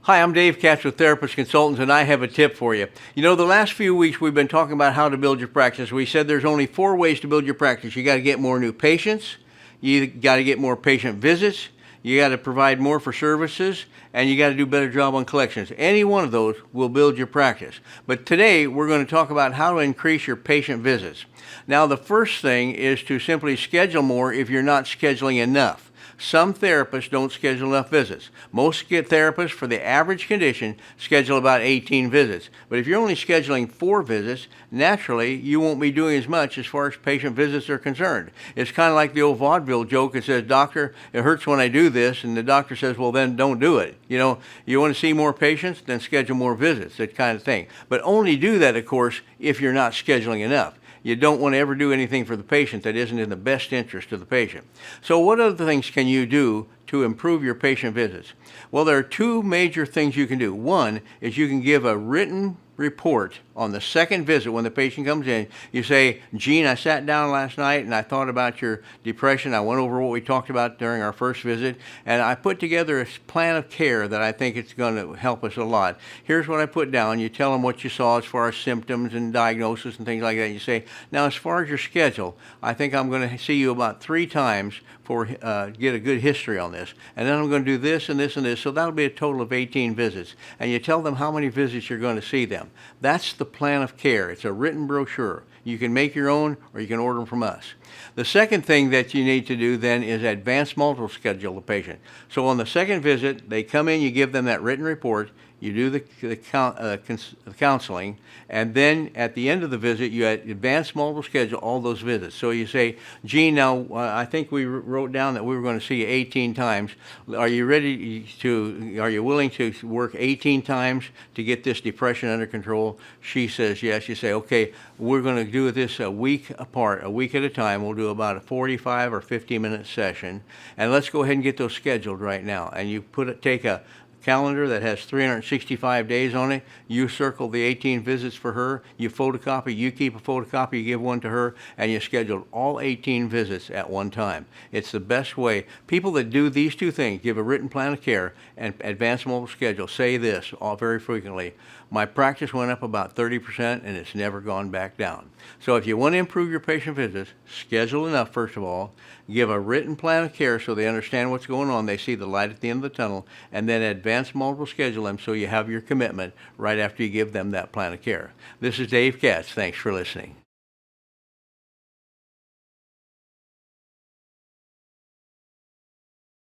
Hi, I'm Dave Katz with Therapist Consultants, and I have a tip for you. You know, the last few weeks we've been talking about how to build your practice. We said there's only 4 ways to build your practice. You got to get more new patients, you got to get more patient visits, you got to provide more for services, and you got to do a better job on collections. Any one of those will build your practice. But today we're going to talk about how to increase your patient visits. Now, the first thing is to simply schedule more if you're not scheduling enough. Some therapists don't schedule enough visits. Most therapists, for the average condition, schedule about 18 visits. But if you're only scheduling 4 visits, naturally, you won't be doing as much as far as patient visits are concerned. It's kind of like the old vaudeville joke that says, "Doctor, it hurts when I do this," and the doctor says, "Well, then don't do it." You know, you want to see more patients, then schedule more visits, that kind of thing. But only do that, of course, if you're not scheduling enough. You don't want to ever do anything for the patient that isn't in the best interest of the patient. So what other things can you do to improve your patient visits? Well, there are 2 major things you can do. One is you can give a written report on the second visit when the patient comes in. You say, "Gene, I sat down last night and I thought about your depression. I went over what we talked about during our first visit, and I put together a plan of care that I think it's going to help us a lot. Here's what I put down." You tell them what you saw as far as symptoms and diagnosis and things like that. You say, "Now, as far as your schedule, I think I'm going to see you about 3 times for get a good history on this. And then I'm going to do this and this and this. So that'll be a total of 18 visits." And you tell them how many visits you're going to see them. That's the plan of care. It's a written brochure. You can make your own or you can order them from us. The second thing that you need to do then is advance multiple schedule the patient. So on the second visit, they come in, you give them that written report, you do the counseling, and then at the end of the visit, you advance multiple schedule all those visits. So you say, "Gene, now I think we wrote down that we were going to see you 18 times. Are you willing to work 18 times to get this depression under control?" She says yes. You say, "Okay, we're going to do this a week apart, a week at a time. We'll do about a 45 or 50-minute session, and let's go ahead and get those scheduled right now." And you take a calendar that has 365 days on it. You circle the 18 visits for her. You photocopy. You keep a photocopy. You give one to her, and you schedule all 18 visits at one time. It's the best way. People that do these 2 things, give a written plan of care and advance multiple schedule, say this all very frequently: "My practice went up about 30% and it's never gone back down." So if you want to improve your patient visits, schedule enough first of all, give a written plan of care so they understand what's going on, they see the light at the end of the tunnel, and then advance multiple schedule them so you have your commitment right after you give them that plan of care. This is Dave Katz. Thanks for listening.